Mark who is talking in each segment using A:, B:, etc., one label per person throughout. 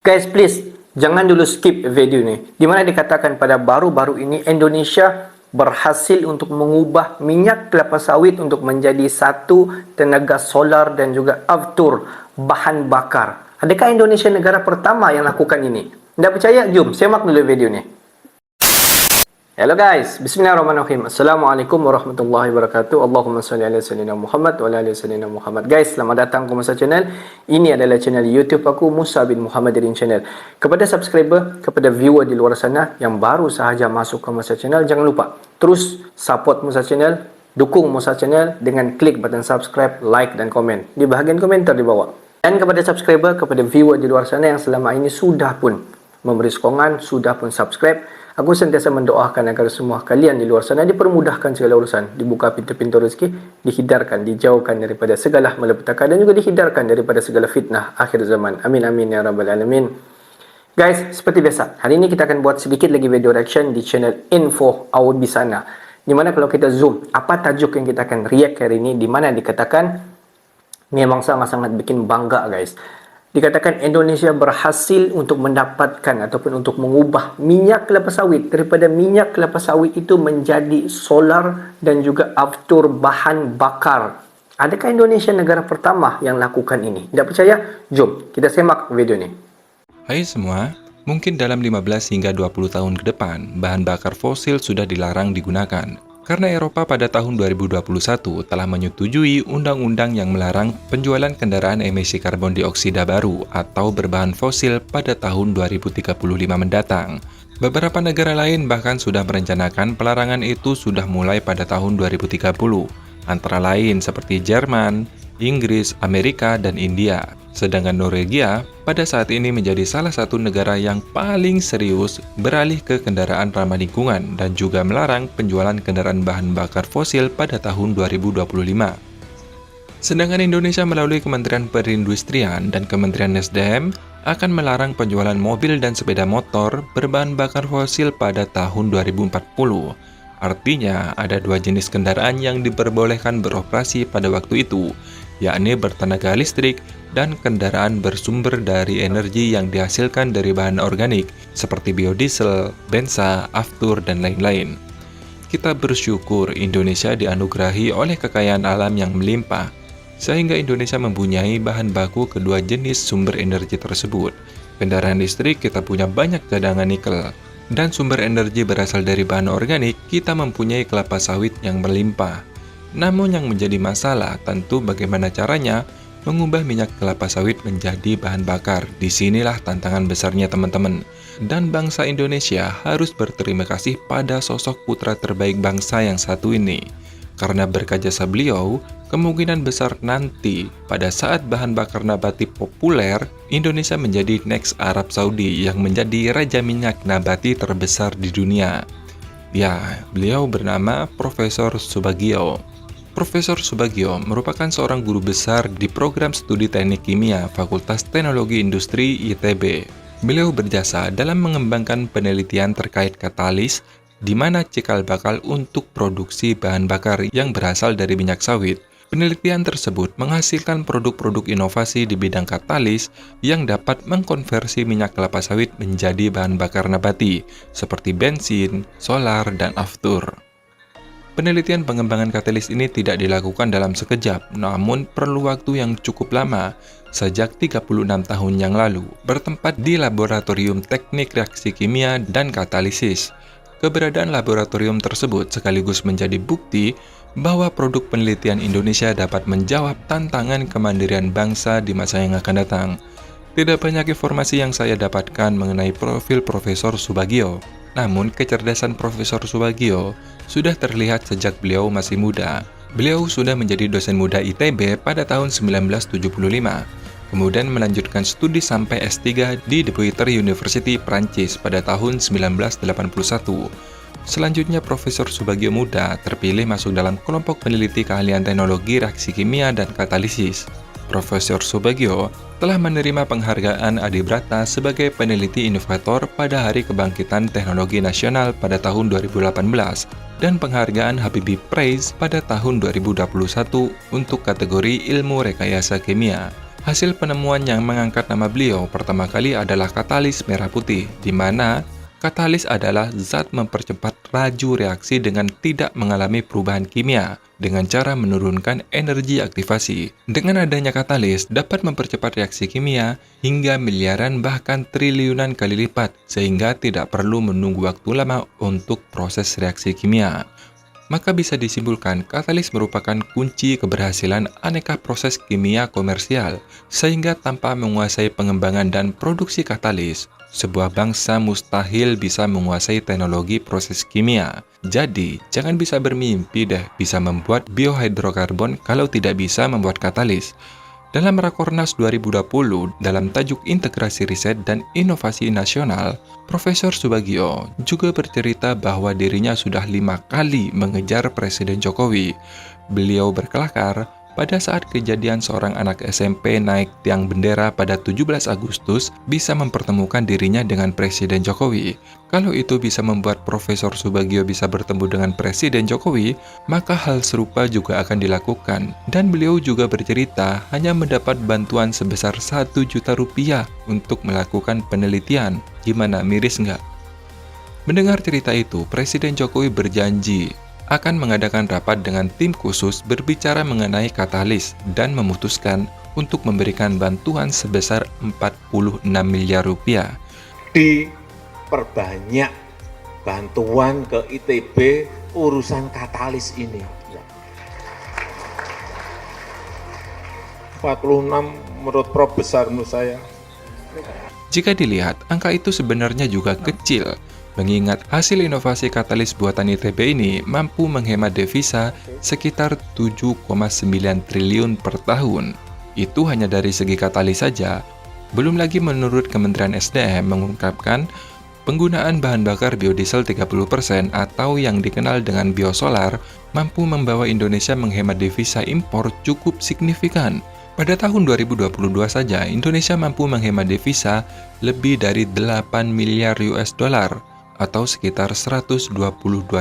A: Guys, please, jangan dulu skip video ini. Di mana dikatakan pada baru-baru ini Indonesia berhasil untuk mengubah minyak kelapa sawit untuk menjadi satu tenaga solar dan juga aftur bahan bakar. Adakah Indonesia negara pertama yang lakukan ini? Tidak percaya? Jom, simak dulu video ini. Hello guys, bismillahirrahmanirrahim. Assalamualaikum warahmatullahi wabarakatuh. Allahumma salli ala sayyidina Muhammad wa ala ali sayyidina Muhammad. Guys, selamat datang ke Musa Channel. Ini adalah channel YouTube aku, Musa bin Muhammadirin Channel. Kepada subscriber, kepada viewer di luar sana yang baru sahaja masuk ke Musa Channel, jangan lupa terus support Musa Channel, dukung Musa Channel dengan klik button subscribe, like dan komen di bahagian komentar di bawah. Dan kepada subscriber, kepada viewer di luar sana yang selama ini sudah pun memberi sokongan, sudah pun subscribe, aku sentiasa mendoakan agar semua kalian di luar sana dipermudahkan segala urusan, dibuka pintu-pintu rezeki, dihindarkan, dijauhkan daripada segala malapetaka dan juga dihindarkan daripada segala fitnah akhir zaman. Amin amin ya rabbal alamin. Guys, seperti biasa, hari ini kita akan buat sedikit lagi video reaction di channel Info Audisana. Dimana kalau kita zoom, apa tajuk yang kita akan react hari ini, dimana dikatakan memang sangat-sangat bikin bangga guys. Dikatakan Indonesia berhasil untuk mendapatkan ataupun untuk mengubah minyak kelapa sawit daripada minyak kelapa sawit itu menjadi solar dan juga aftur bahan bakar. Adakah Indonesia negara pertama yang lakukan ini? Tidak percaya? Jom kita simak video ini.
B: Hai semua, mungkin dalam 15 hingga 20 tahun ke depan, bahan bakar fosil sudah dilarang digunakan. Karena Eropa pada tahun 2021 telah menyetujui undang-undang yang melarang penjualan kendaraan emisi karbon dioksida baru atau berbahan fosil pada tahun 2035 mendatang. Beberapa negara lain bahkan sudah merencanakan pelarangan itu sudah mulai pada tahun 2030, antara lain seperti Jerman, Inggris, Amerika, dan India. Sedangkan Norwegia pada saat ini menjadi salah satu negara yang paling serius beralih ke kendaraan ramah lingkungan dan juga melarang penjualan kendaraan bahan bakar fosil pada tahun 2025. Sedangkan Indonesia melalui Kementerian Perindustrian dan Kementerian SDM akan melarang penjualan mobil dan sepeda motor berbahan bakar fosil pada tahun 2040. Artinya, ada dua jenis kendaraan yang diperbolehkan beroperasi pada waktu itu, yakni bertenaga listrik dan kendaraan bersumber dari energi yang dihasilkan dari bahan organik seperti biodiesel, bensa, aftur, dan lain-lain. Kita bersyukur Indonesia dianugerahi oleh kekayaan alam yang melimpah, sehingga Indonesia mempunyai bahan baku kedua jenis sumber energi tersebut. Kendaraan listrik kita punya banyak cadangan nikel, dan sumber energi berasal dari bahan organik kita mempunyai kelapa sawit yang melimpah. Namun yang menjadi masalah tentu bagaimana caranya mengubah minyak kelapa sawit menjadi bahan bakar. Disinilah tantangan besarnya teman-teman. Dan bangsa Indonesia harus berterima kasih pada sosok putra terbaik bangsa yang satu ini. Karena berkat jasa beliau, kemungkinan besar nanti pada saat bahan bakar nabati populer, Indonesia menjadi next Arab Saudi yang menjadi raja minyak nabati terbesar di dunia. Ya, beliau bernama Profesor Subagio. Profesor Subagio merupakan seorang guru besar di program studi teknik kimia Fakultas Teknologi Industri ITB. Beliau berjasa dalam mengembangkan penelitian terkait katalis, di mana cikal bakal untuk produksi bahan bakar yang berasal dari minyak sawit. Penelitian tersebut menghasilkan produk-produk inovasi di bidang katalis yang dapat mengkonversi minyak kelapa sawit menjadi bahan bakar nabati, seperti bensin, solar, dan aftur. Penelitian pengembangan katalis ini tidak dilakukan dalam sekejap, namun perlu waktu yang cukup lama, sejak 36 tahun yang lalu, bertempat di Laboratorium Teknik Reaksi Kimia dan Katalisis. Keberadaan laboratorium tersebut sekaligus menjadi bukti bahwa produk penelitian Indonesia dapat menjawab tantangan kemandirian bangsa di masa yang akan datang. Tidak banyak informasi yang saya dapatkan mengenai profil Profesor Subagio, namun kecerdasan Profesor Subagio sudah terlihat sejak beliau masih muda. Beliau sudah menjadi dosen muda ITB pada tahun 1975, kemudian melanjutkan studi sampai S3 di De Puyter University, Prancis pada tahun 1981. Selanjutnya Profesor Subagio muda terpilih masuk dalam kelompok peneliti keahlian teknologi reaksi kimia dan katalisis. Profesor Subagio telah menerima penghargaan Adibrata sebagai peneliti inovator pada Hari Kebangkitan Teknologi Nasional pada tahun 2018 dan penghargaan Habibie Prize pada tahun 2021 untuk kategori ilmu rekayasa kimia. Hasil penemuan yang mengangkat nama beliau pertama kali adalah katalis merah putih, di mana katalis adalah zat mempercepat laju reaksi dengan tidak mengalami perubahan kimia dengan cara menurunkan energi aktivasi. Dengan adanya katalis dapat mempercepat reaksi kimia hingga miliaran bahkan triliunan kali lipat sehingga tidak perlu menunggu waktu lama untuk proses reaksi kimia. Maka bisa disimpulkan katalis merupakan kunci keberhasilan aneka proses kimia komersial, sehingga tanpa menguasai pengembangan dan produksi katalis, sebuah bangsa mustahil bisa menguasai teknologi proses kimia. Jadi, jangan bisa bermimpi deh bisa membuat biohidrokarbon kalau tidak bisa membuat katalis. Dalam Rakornas 2020, dalam tajuk Integrasi Riset dan Inovasi Nasional, Profesor Subagio juga bercerita bahwa dirinya sudah 5 kali mengejar Presiden Jokowi. Beliau berkelakar pada saat kejadian seorang anak SMP naik tiang bendera pada 17 Agustus bisa mempertemukan dirinya dengan Presiden Jokowi. Kalau itu bisa membuat Profesor Subagio bisa bertemu dengan Presiden Jokowi, maka hal serupa juga akan dilakukan. Dan beliau juga bercerita hanya mendapat bantuan sebesar 1 juta rupiah untuk melakukan penelitian. Gimana, miris nggak? Mendengar cerita itu, Presiden Jokowi berjanji akan mengadakan rapat dengan tim khusus berbicara mengenai katalis dan memutuskan untuk memberikan bantuan sebesar 46 miliar rupiah.
C: Diperbanyak bantuan ke ITB urusan katalis ini. 46 menurut Prof besar menurut saya.
B: Jika dilihat, angka itu sebenarnya juga kecil, mengingat hasil inovasi katalis buatan ITB ini mampu menghemat devisa sekitar 7,9 triliun per tahun. Itu hanya dari segi katalis saja. Belum lagi menurut Kementerian SDM mengungkapkan penggunaan bahan bakar biodiesel 30% atau yang dikenal dengan biosolar mampu membawa Indonesia menghemat devisa impor cukup signifikan. Pada tahun 2022 saja, Indonesia mampu menghemat devisa lebih dari 8 miliar US dollar atau sekitar 122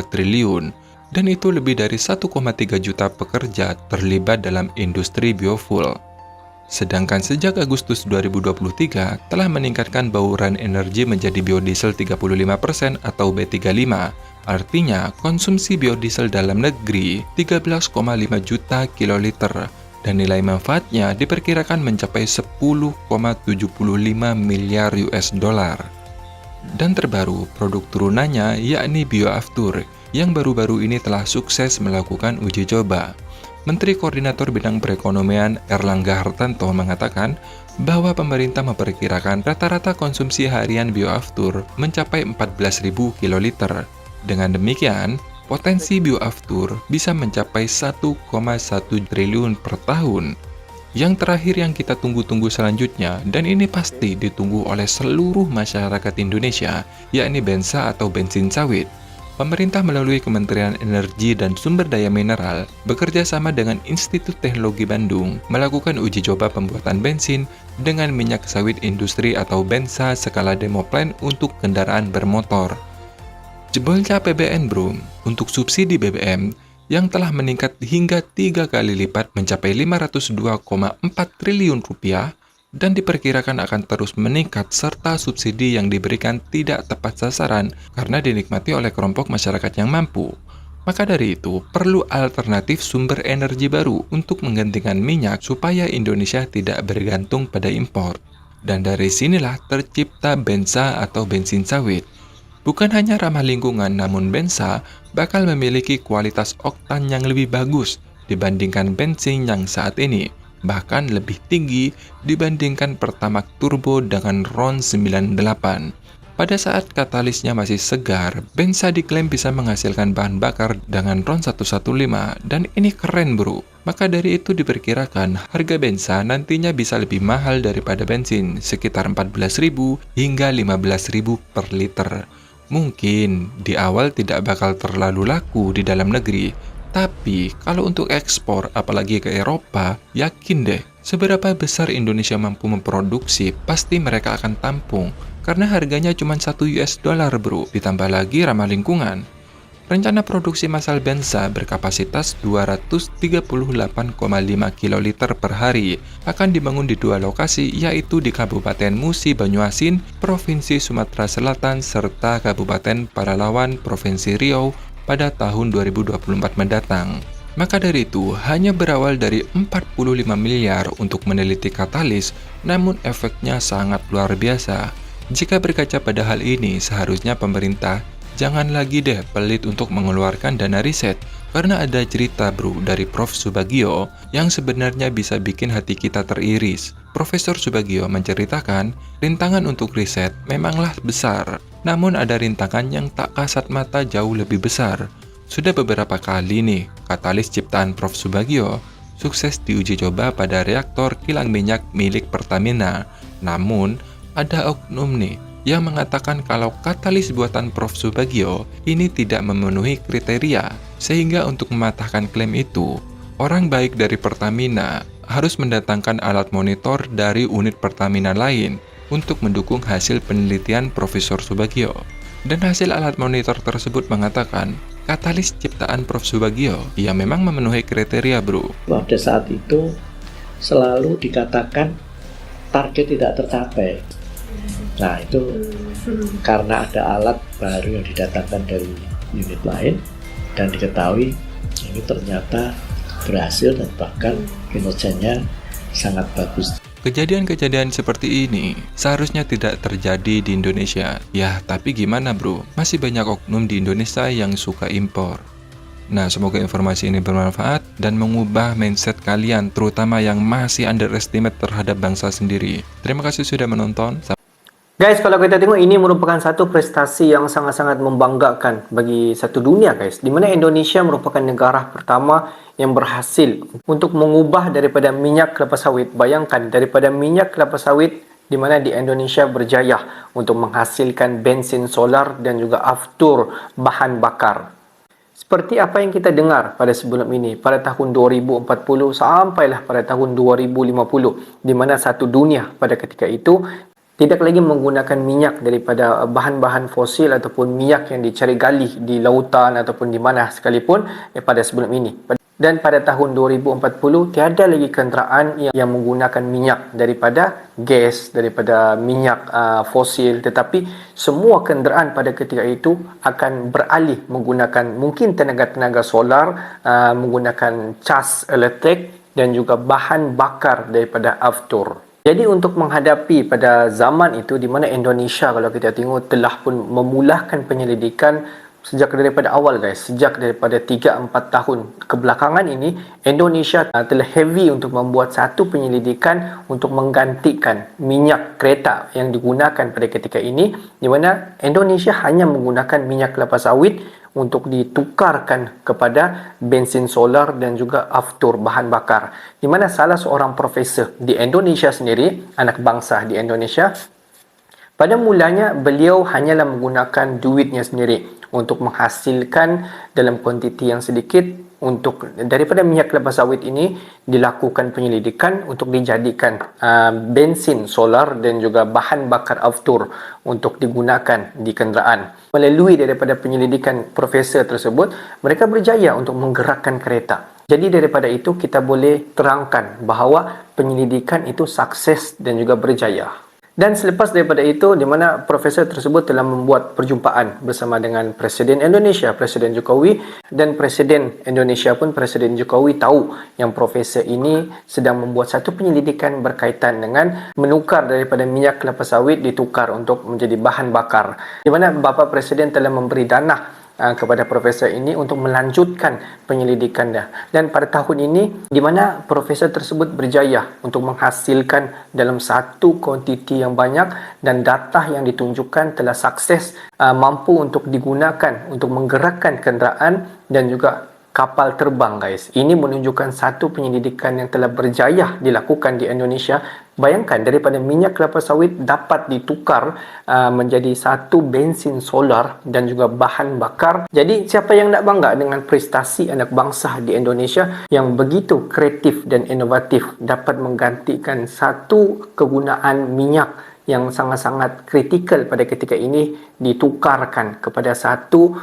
B: triliun, dan itu lebih dari 1,3 juta pekerja terlibat dalam industri biofuel. Sedangkan sejak Agustus 2023 telah meningkatkan bauran energi menjadi biodiesel 35% atau B35. Artinya, konsumsi biodiesel dalam negeri 13,5 juta kiloliter dan nilai manfaatnya diperkirakan mencapai 10,75 miliar US dollar. Dan terbaru, produk turunannya yakni Bioaftur yang baru-baru ini telah sukses melakukan uji coba. Menteri Koordinator Bidang Perekonomian Erlangga Hartanto mengatakan bahwa pemerintah memperkirakan rata-rata konsumsi harian Bioaftur mencapai 14.000 kiloliter. Dengan demikian, potensi Bioaftur bisa mencapai 1,1 triliun per tahun. Yang terakhir yang kita tunggu-tunggu selanjutnya, dan ini pasti ditunggu oleh seluruh masyarakat Indonesia, yakni bensa atau bensin sawit. Pemerintah melalui Kementerian Energi dan Sumber Daya Mineral bekerja sama dengan Institut Teknologi Bandung melakukan uji coba pembuatan bensin dengan minyak sawit industri atau bensa skala demo plan untuk kendaraan bermotor. Jebolnya APBN bro, untuk subsidi BBM yang telah meningkat hingga 3 kali lipat mencapai 502,4 triliun rupiah dan diperkirakan akan terus meningkat serta subsidi yang diberikan tidak tepat sasaran karena dinikmati oleh kelompok masyarakat yang mampu. Maka dari itu, perlu alternatif sumber energi baru untuk menggantikan minyak supaya Indonesia tidak bergantung pada impor. Dan dari sinilah tercipta bensa atau bensin sawit. Bukan hanya ramah lingkungan, namun bensa bakal memiliki kualitas oktan yang lebih bagus dibandingkan bensin yang saat ini, bahkan lebih tinggi dibandingkan Pertamax Turbo dengan RON 98. Pada saat katalisnya masih segar, bensa diklaim bisa menghasilkan bahan bakar dengan RON 115, dan ini keren bro. Maka dari itu diperkirakan harga bensa nantinya bisa lebih mahal daripada bensin, sekitar 14.000 hingga 15.000 per liter. Mungkin di awal tidak bakal terlalu laku di dalam negeri, tapi kalau untuk ekspor apalagi ke Eropa, yakin deh seberapa besar Indonesia mampu memproduksi pasti mereka akan tampung karena harganya cuma 1 US dollar bro, ditambah lagi ramah lingkungan. Rencana produksi massal Bensa berkapasitas 238,5 kiloliter per hari akan dibangun di 2 lokasi, yaitu di Kabupaten Musi Banyuasin, Provinsi Sumatera Selatan, serta Kabupaten Palalawan, Provinsi Riau pada tahun 2024 mendatang. Maka dari itu, hanya berawal dari 45 miliar untuk meneliti katalis, namun efeknya sangat luar biasa. Jika berkaca pada hal ini, seharusnya pemerintah jangan lagi deh pelit untuk mengeluarkan dana riset, karena ada cerita bro dari Prof. Subagio yang sebenarnya bisa bikin hati kita teriris. Profesor Subagio menceritakan, rintangan untuk riset memanglah besar, namun ada rintangan yang tak kasat mata jauh lebih besar. Sudah beberapa kali nih, katalis ciptaan Prof. Subagio sukses diuji coba pada reaktor kilang minyak milik Pertamina. Namun, ada oknum nih yang mengatakan kalau katalis buatan Prof. Subagio ini tidak memenuhi kriteria, sehingga untuk mematahkan klaim itu, orang baik dari Pertamina harus mendatangkan alat monitor dari unit Pertamina lain untuk mendukung hasil penelitian Profesor Subagio. Dan hasil alat monitor tersebut mengatakan, katalis ciptaan Prof. Subagio ya memang memenuhi kriteria bro.
D: Pada saat itu selalu dikatakan target tidak tercapai. Nah itu karena ada alat baru yang didatangkan dari unit lain dan diketahui ini ternyata berhasil dan bahkan kinerjanya sangat bagus.
B: Kejadian-kejadian seperti ini seharusnya tidak terjadi di Indonesia. Ya, tapi gimana bro? Masih banyak oknum di Indonesia yang suka impor. Nah, semoga informasi ini bermanfaat dan mengubah mindset kalian, terutama yang masih underestimate terhadap bangsa sendiri. Terima kasih sudah menonton.
A: Guys, kalau kita tengok ini merupakan satu prestasi yang sangat-sangat membanggakan bagi satu dunia guys. Di mana Indonesia merupakan negara pertama yang berhasil untuk mengubah daripada minyak kelapa sawit. Bayangkan daripada minyak kelapa sawit di mana di Indonesia berjaya untuk menghasilkan bensin solar dan juga aftur bahan bakar. Seperti apa yang kita dengar pada sebelum ini, pada tahun 2040 sampailah pada tahun 2050, di mana satu dunia pada ketika itu tidak lagi menggunakan minyak daripada bahan-bahan fosil ataupun minyak yang dicari gali di lautan ataupun di mana sekalipun pada sebelum ini. Dan pada tahun 2040 tiada lagi kenderaan yang menggunakan minyak daripada gas, daripada minyak fosil, tetapi semua kenderaan pada ketika itu akan beralih menggunakan mungkin tenaga-tenaga solar, menggunakan cas elektrik dan juga bahan bakar daripada aftur. Jadi untuk menghadapi pada zaman itu di mana Indonesia kalau kita tengok telah pun memulahkan penyelidikan sejak daripada awal guys, sejak daripada 3-4 tahun kebelakangan ini Indonesia telah heavy untuk membuat satu penyelidikan untuk menggantikan minyak kereta yang digunakan pada ketika ini, di mana Indonesia hanya menggunakan minyak kelapa sawit untuk ditukarkan kepada bensin solar dan juga aftur bahan bakar, di mana salah seorang profesor di Indonesia sendiri, anak bangsa di Indonesia, pada mulanya beliau hanyalah menggunakan duitnya sendiri untuk menghasilkan dalam kuantiti yang sedikit untuk daripada minyak kelapa sawit ini dilakukan penyelidikan untuk dijadikan bensin solar dan juga bahan bakar aftur untuk digunakan di kenderaan. Melalui daripada penyelidikan profesor tersebut, mereka berjaya untuk menggerakkan kereta. Jadi daripada itu kita boleh terangkan bahawa penyelidikan itu sukses dan juga berjaya. Dan selepas daripada itu, di mana profesor tersebut telah membuat perjumpaan bersama dengan Presiden Indonesia, Presiden Jokowi, dan Presiden Indonesia pun, Presiden Jokowi tahu yang profesor ini sedang membuat satu penyelidikan berkaitan dengan menukar daripada minyak kelapa sawit ditukar untuk menjadi bahan bakar. Di mana Bapak Presiden telah memberi dana kepada profesor ini untuk melanjutkan penyelidikan dah. Dan pada tahun ini di mana profesor tersebut berjaya untuk menghasilkan dalam satu kuantiti yang banyak dan data yang ditunjukkan telah sukses mampu untuk digunakan untuk menggerakkan kenderaan dan juga kapal terbang guys. Ini menunjukkan satu penyelidikan yang telah berjaya dilakukan di Indonesia. Bayangkan daripada minyak kelapa sawit dapat ditukar menjadi satu bensin solar dan juga bahan bakar. Jadi siapa yang tak bangga dengan prestasi anak bangsa di Indonesia yang begitu kreatif dan inovatif dapat menggantikan satu kegunaan minyak yang sangat-sangat kritikal pada ketika ini ditukarkan kepada satu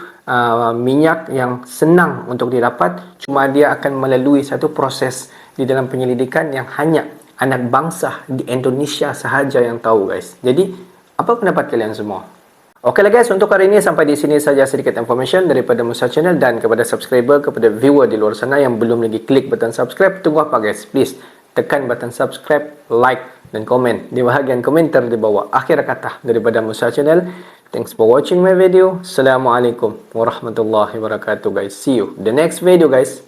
A: minyak yang senang untuk didapat, cuma dia akan melalui satu proses di dalam penyelidikan yang hanya anak bangsa di Indonesia sahaja yang tahu, guys. Jadi, apa pendapat kalian semua? Okeylah guys, untuk hari ini sampai di sini saja sedikit information daripada Musa Channel, dan kepada subscriber, kepada viewer di luar sana yang belum lagi klik button subscribe, tunggu apa guys? Please tekan button subscribe, like dan komen di bahagian komentar di bawah. Akhir kata daripada Musa Channel. Thanks for watching my video. Assalamualaikum warahmatullahi wabarakatuh guys. See you the next video guys.